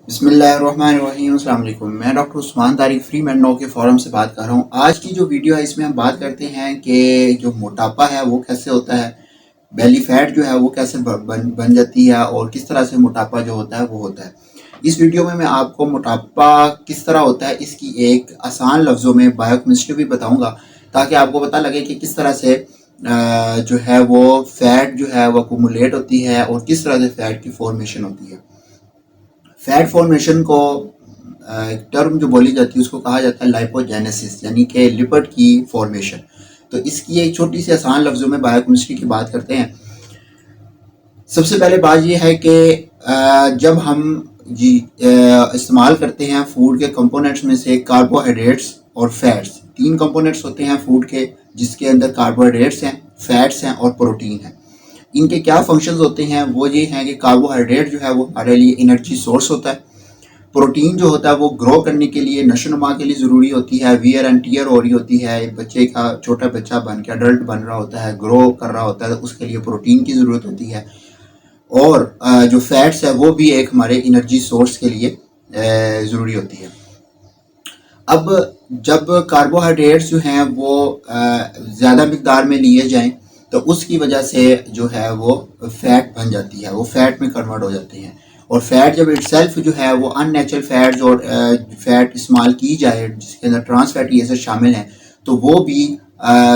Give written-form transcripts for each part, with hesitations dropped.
बिस्मिल्लाहिर्रहमानिर्रहीम। अस्सलाम वालेकुम। मैं doctor Usman Tariq free man नो के फोरम से बात कर रहा हूँ। आज की जो वीडियो है इसमें हम बात करते हैं कि जो मोटापा है वो कैसे होता है, बेली फैट जो है वो कैसे बन जाती है और किस तरह से मोटापा जो होता है वो होता है। इस वीडियो में मैं आपको मोटापा किस तरह होता है इसकी एक आसान लफ्ज़ों में बायोकेमिस्ट्री भी बताऊंगा, ताकि आपको पता लगे कि किस तरह से जो है वो फैट जो है वो अकुमुलेट होती है और किस तरह से फैट की फॉर्मेशन होती है। फैट फॉर्मेशन को एक टर्म जो बोली जाती है उसको कहा जाता है लाइपोजेनेसिस, यानी कि लिपिड की फॉर्मेशन। तो इसकी एक छोटी सी आसान लफ्ज़ों में बायोकेमिस्ट्री की बात करते हैं। सबसे पहले बात यह है कि जब हम इस्तेमाल करते हैं फूड के कंपोनेंट्स में से कार्बोहाइड्रेट्स और फैट्स, तीन कंपोनेंट्स होते हैं फूड के, जिसके अंदर कार्बोहाइड्रेट्स हैं, फैट्स हैं और प्रोटीन है। इनके क्या फंक्शंस होते हैं वो ये हैं कि कार्बोहाइड्रेट जो है वो हमारे लिए एनर्जी सोर्स होता है। प्रोटीन जो होता है वो ग्रो करने के लिए, नशोनुमा के लिए ज़रूरी होती है। वियर एंड टीयर हो रही होती है, एक बच्चे का, छोटा बच्चा बन के अडल्ट बन रहा होता है, ग्रो कर रहा होता है, तो उसके लिए प्रोटीन की ज़रूरत होती है। और जो फैट्स है वो भी एक हमारे एनर्जी सोर्स के लिए ज़रूरी होती है। अब जब कार्बोहाइड्रेट्स जो हैं वो ज़्यादा मिकदार में लिए जाएं तो उसकी वजह से जो है वो फैट बन जाती है, वो फैट में कन्वर्ट हो जाते हैं। और फैट जब इटसेल्फ जो है वो अननेचुरल फैट्स और फैट इस्तेमाल की जाए जिसके अंदर ट्रांस फैटी एसिड शामिल हैं, तो वो भी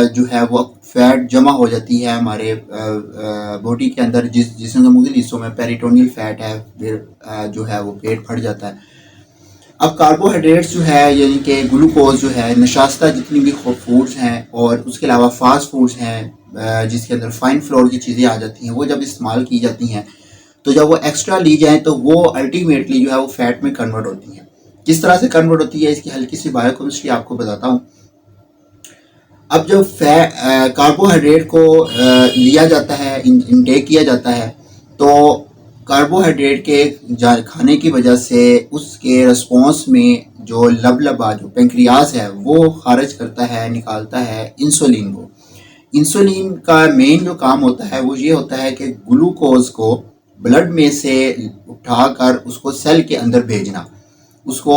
जो है वो फैट जमा हो जाती है हमारे बॉडी के अंदर, जिसम के मुख्तलिफ हिस्सों में पेरिटोनियल फैट है, फिर जो है वो पेट फट जाता है। अब कार्बोहाइड्रेट्स जो है यानी कि ग्लूकोज जो है, नशास्ता जितनी भी फूड्स हैं और उसके अलावा फास्ट फूड्स हैं जिसके अंदर फाइन फ्लोर की चीज़ें आ जाती हैं, वो जब इस्तेमाल की जाती हैं तो जब वो एक्स्ट्रा ली जाए तो वो अल्टीमेटली जो है वो फैट में कन्वर्ट होती हैं। किस तरह से कन्वर्ट होती है इसकी हल्की सी बायोकेमिस्ट्री आपको बताता हूँ। अब जब कार्बोहाइड्रेट को लिया जाता है, इनटेक किया जाता है, तो कार्बोहाइड्रेट के खाने की वजह से उसके रिस्पॉन्स में जो लबलबा जो पेंक्रियाज है वो खारिज करता है, निकालता है इंसुलिन को। इंसुलिन का मेन जो काम होता है वो ये होता है कि ग्लूकोज को ब्लड में से उठाकर उसको सेल के अंदर भेजना, उसको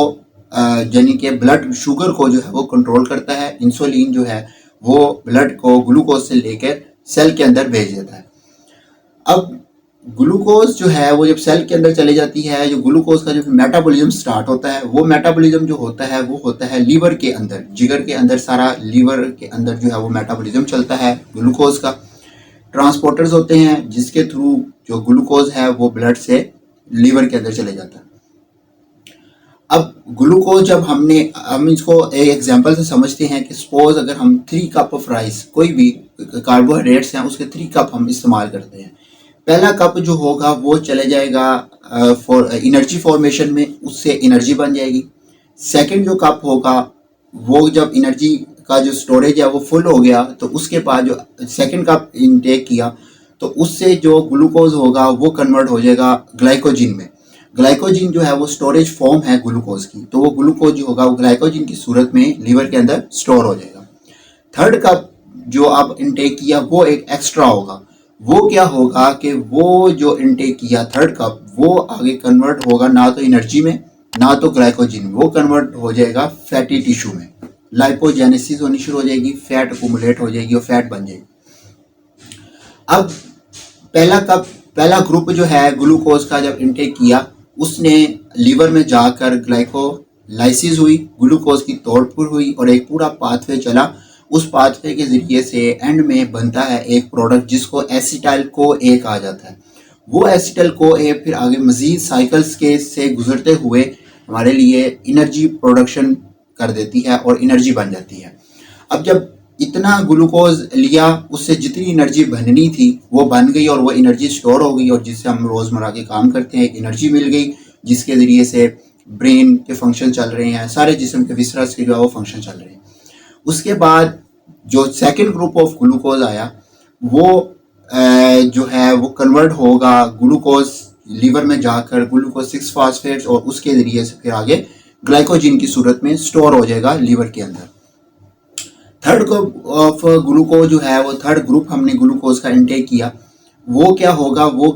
यानी कि ब्लड शुगर को जो है वो कंट्रोल करता है। इंसुलिन जो है वो ब्लड को ग्लूकोज से लेकर सेल के अंदर भेज देता है। अब ग्लूकोज जो है वो जब सेल के अंदर चली जाती है, जो ग्लूकोज का जो मेटाबॉलिज्म स्टार्ट होता है, वो मेटाबॉलिज्म जो होता है वो होता है लीवर के अंदर, जिगर के अंदर, सारा लीवर के अंदर जो है वो मेटाबॉलिज्म चलता है ग्लूकोज का। ट्रांसपोर्टर्स होते हैं जिसके थ्रू जो ग्लूकोज है वो ब्लड से लीवर के अंदर चले जाता है। अब ग्लूकोज जब हम इसको एक एग्जांपल से समझते हैं कि सपोज अगर हम 3 कप ऑफ राइस, कोई भी कार्बोहाइड्रेट्स हैं उसके 3 कप हम इस्तेमाल करते हैं। पहला कप जो होगा वो चले जाएगा फॉर एनर्जी फॉर्मेशन में, उससे एनर्जी बन जाएगी। सेकंड जो कप होगा वो जब एनर्जी का जो स्टोरेज है वो फुल हो गया तो उसके बाद जो सेकंड कप इनटेक किया तो उससे जो ग्लूकोज होगा वो कन्वर्ट हो जाएगा ग्लाइकोजिन में। ग्लाइकोजिन जो है वो स्टोरेज फॉर्म है ग्लूकोज की, तो वो ग्लूकोज जो होगा वो ग्लाइकोजिन की सूरत में लीवर के अंदर स्टोर हो जाएगा। थर्ड कप जो आप इनटेक किया वो एक एक्स्ट्रा होगा। वो क्या होगा कि वो जो इनटेक किया थर्ड कप वो आगे कन्वर्ट होगा ना तो एनर्जी में ना तो ग्लाइकोजिन, वो कन्वर्ट हो जाएगा फैटी टिश्यू में। लाइपोजेनेसिस होनी शुरू हो जाएगी, फैट अकुमुलेट हो जाएगी और फैट बन जाएगी। अब पहला ग्रुप जो है ग्लूकोज का जब इनटेक किया उसने लीवर में जाकर ग्लाइकोलाइसिस हुई, ग्लूकोज की तोड़फोड़ हुई और एक पूरा पाथवे चला। उस पाथवे के ज़रिए से एंड में बनता है एक प्रोडक्ट जिसको एसिटाइल को ए कहा जाता है। वो एसिटाइल को ए फिर आगे मज़ीद साइकिल्स के से गुजरते हुए हमारे लिए एनर्जी प्रोडक्शन कर देती है और एनर्जी बन जाती है। अब जब इतना ग्लूकोज लिया उससे जितनी एनर्जी बननी थी वो बन गई और वो एनर्जी स्टोर हो गई और जिससे हम रोज़मर्रा के काम करते हैं, एक एनर्जी मिल गई जिसके ज़रिए से ब्रेन के फंक्शन चल रहे हैं, सारे जिस्म के विसरस के जो है वो फंक्शन चल रहे हैं। उसके बाद जो सेकंड ग्रुप ऑफ ग्लूकोज आया वो जो है वो कन्वर्ट होगा ग्लूकोज लीवर में जाकर ग्लूकोज 6 फास्फेट्स और उसके ज़रिए से फिर आगे ग्लाइकोजिन की सूरत में स्टोर हो जाएगा लीवर के अंदर। थर्ड ग्रुप ऑफ ग्लूकोज जो है वो थर्ड ग्रुप हमने ग्लूकोज का इनटेक किया, वो क्या होगा, वो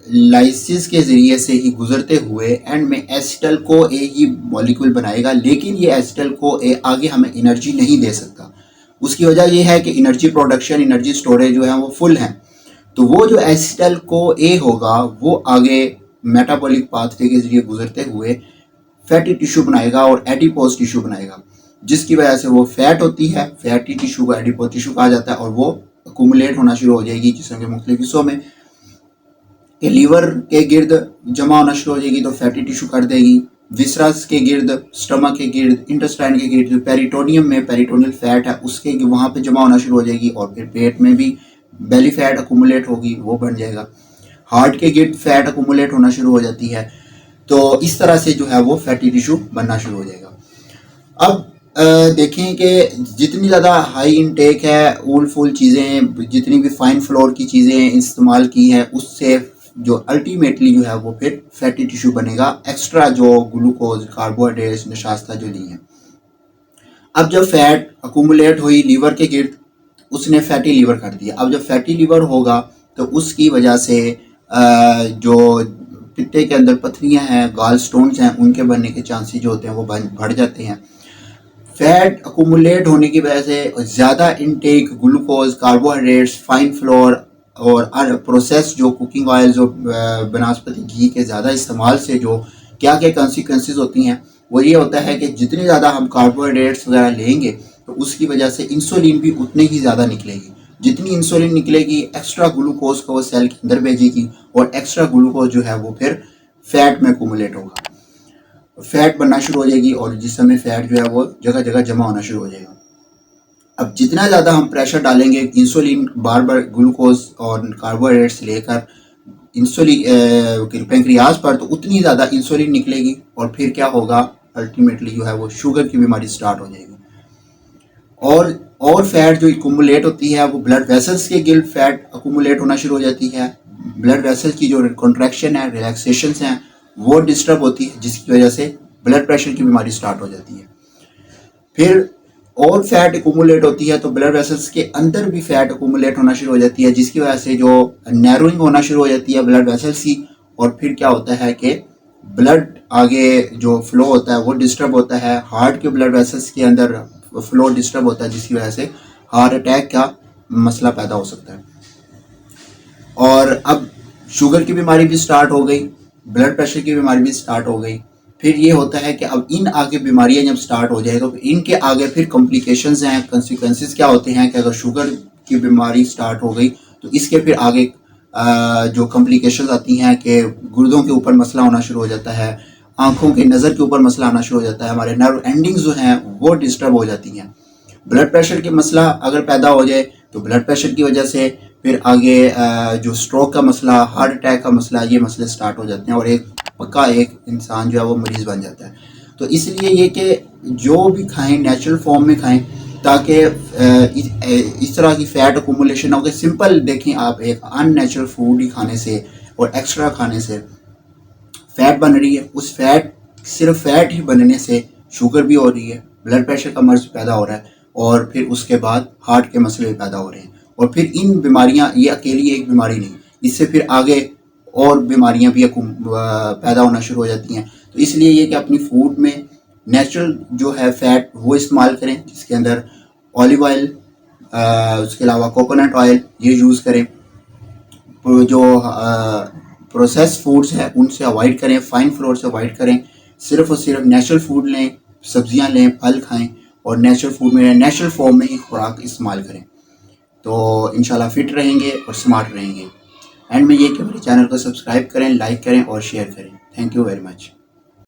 लाइसिस के ज़रिए से ही गुजरते हुए एंड में एसिटल को ए ही मॉलिक्यूल बनाएगा, लेकिन ये एसिटल को ए आगे हमें एनर्जी नहीं दे सकता। उसकी वजह यह है कि एनर्जी प्रोडक्शन, एनर्जी स्टोरेज जो है वो फुल है। तो वो जो एसिटल को ए होगा वो आगे मेटाबॉलिक पाथवे के ज़रिए गुजरते हुए फैटी टिश्यू बनाएगा और एडिपोज टिश्यू बनाएगा, जिसकी वजह से वो फैट होती है। फैटी टिश्यू को एडिपोज टिश्यू कहा जाता है और वो अकुमुलेट होना शुरू हो जाएगी जिसम के मुख्तलिफ हिस्सों में। कि लीवर के गिर्द जमा होना शुरू हो जाएगी तो फैटी टिश्यू कर देगी। विसरस के गिर्द, स्टमक के गिर्द, इंटेस्टाइन के गिर्द, जो पेरिटोनियम में पेरिटोनियल फैट है उसके वहाँ पे जमा होना शुरू हो जाएगी और फिर पेट में भी बेली फैट अकुमुलेट होगी, वो बन जाएगा। हार्ट के गिर्द फैट अकुमुलेट होना शुरू हो जाती है। तो इस तरह से जो है वो फैटी टिश्यू बनना शुरू हो जाएगा। अब देखें कि जितनी ज़्यादा हाई इनटेक है, ऊल फूल चीज़ें, जितनी भी फाइन फ्लोर की चीज़ें इस्तेमाल की हैं, उससे जो अल्टीमेटली जो है वो फिर फैटी टिश्यू बनेगा, एक्स्ट्रा जो ग्लूकोज, कार्बोहाइड्रेट्स, नशास्ता जो ली हैं। अब जब फैट अकुमुलेट हुई लीवर के गिर्द, उसने फैटी लीवर कर दिया। अब जब फैटी लीवर होगा तो उसकी वजह से जो पित्ते के अंदर पथरियां हैं, गाल स्टोन्स हैं, उनके बनने के चांसेस जो होते हैं वो बढ़ जाते हैं। फैट अकुमुलेट होने की वजह से ज़्यादा intake glucose, carbohydrates, fine floor और प्रोसेस जो कुकिंग ऑयल, जो बनस्पति घी के ज़्यादा इस्तेमाल से जो क्या क्या कॉन्सिक्वेंसेस होती हैं, वो ये होता है कि जितनी ज़्यादा हम कार्बोहाइड्रेट्स वगैरह लेंगे तो उसकी वजह से इंसुलिन भी उतनी ही ज़्यादा निकलेगी। जितनी इंसुलिन निकलेगी, एक्स्ट्रा ग्लूकोज को वो सेल के अंदर भेजेगी और एक्स्ट्रा ग्लूकोज जो है वो फिर फैट में अकुमुलेट होगा, फैट बनना शुरू हो जाएगी और जिस समय फैट जो है वो जगह जगह जमा होना शुरू हो जाएगा। अब जितना ज़्यादा हम प्रेशर डालेंगे, इंसुलिन बार बार ग्लूकोज और कार्बोहाइड्रेट्स लेकर इंसुलिन पेंक्रियाज पर, तो उतनी ज़्यादा इंसुलिन निकलेगी और फिर क्या होगा, अल्टीमेटली जो है वो शुगर की बीमारी स्टार्ट हो जाएगी। और फैट जो अकुमुलेट होती है वो ब्लड वेसल्स के गिल्ड फैट अकुमुलेट होना शुरू हो जाती है। ब्लड वेसल्स की जो कॉन्ट्रैक्शन है, रिलैक्सेशन हैं, वो डिस्टर्ब होती है, जिसकी वजह से ब्लड प्रेशर की बीमारी स्टार्ट हो जाती है। फिर और फैट अकुमुलेट होती है तो ब्लड वेसल्स के अंदर भी फैट अकुमुलेट होना शुरू हो जाती है, जिसकी वजह से जो नैरोइंग होना शुरू हो जाती है ब्लड वेसल्स की। और फिर क्या होता है कि ब्लड आगे जो फ्लो होता है वो डिस्टर्ब होता है, हार्ट के ब्लड वेसल्स के अंदर फ्लो डिस्टर्ब होता है, जिसकी वजह से हार्ट अटैक का मसला पैदा हो सकता है। और अब शुगर की बीमारी भी स्टार्ट हो गई, ब्लड प्रेशर की बीमारी भी स्टार्ट हो गई। फिर ये होता है कि अब इन आगे बीमारियां जब स्टार्ट हो जाए तो इनके आगे फिर कॉम्प्लिकेशंस हैं, कंसिक्वेंसेस क्या होते हैं कि अगर शुगर की बीमारी स्टार्ट हो गई तो इसके फिर आगे जो कॉम्प्लिकेशंस आती हैं कि गुर्दों के ऊपर मसला होना शुरू हो जाता है, आंखों के नज़र के ऊपर मसला आना शुरू हो जाता है, हमारे नर्व एंडिंग्स जो हैं वो डिस्टर्ब हो जाती हैं। ब्लड प्रेशर के मसला अगर पैदा हो जाए तो ब्लड प्रेशर की वजह से फिर आगे जो स्ट्रोक का मसला, हार्ट अटैक का मसला, ये मसले स्टार्ट हो जाते हैं और एक पक्का एक इंसान जो है वो मरीज़ बन जाता है। तो इसलिए ये कि जो भी खाएं नेचुरल फॉर्म में खाएं, ताकि इस तरह की फ़ैट अकुमुलेशन हो। सिंपल देखें आप, एक अननेचुरल फूड ही खाने से और एक्स्ट्रा खाने से फ़ैट बन रही है, उस फैट सिर्फ फ़ैट ही बनने से शुगर भी हो रही है, ब्लड प्रेशर का मर्ज पैदा हो रहा है और फिर उसके बाद हार्ट के मसले भी पैदा हो रहे हैं। और फिर इन बीमारियां, ये अकेली एक बीमारी नहीं, इससे फिर आगे और बीमारियां भी पैदा होना शुरू हो जाती हैं। तो इसलिए ये कि अपनी फूड में नेचुरल जो है फ़ैट वो इस्तेमाल करें, जिसके अंदर ऑलिव ऑयल, उसके अलावा कोकोनट ऑयल ये यूज़ करें। जो प्रोसेस फूड्स हैं उनसे अवॉइड करें, फाइन फ्लोर से अवॉइड करें, सिर्फ और सिर्फ नेचुरल फूड लें, सब्जियां लें, फल खाएं और नेचुरल फूड में, नेचुरल फॉर्म में ही खुराक इस्तेमाल करें। तो इंशाल्लाह फिट रहेंगे और स्मार्ट रहेंगे। एंड में ये कि मेरे चैनल को सब्सक्राइब करें, लाइक करें और शेयर करें। Thank you very much.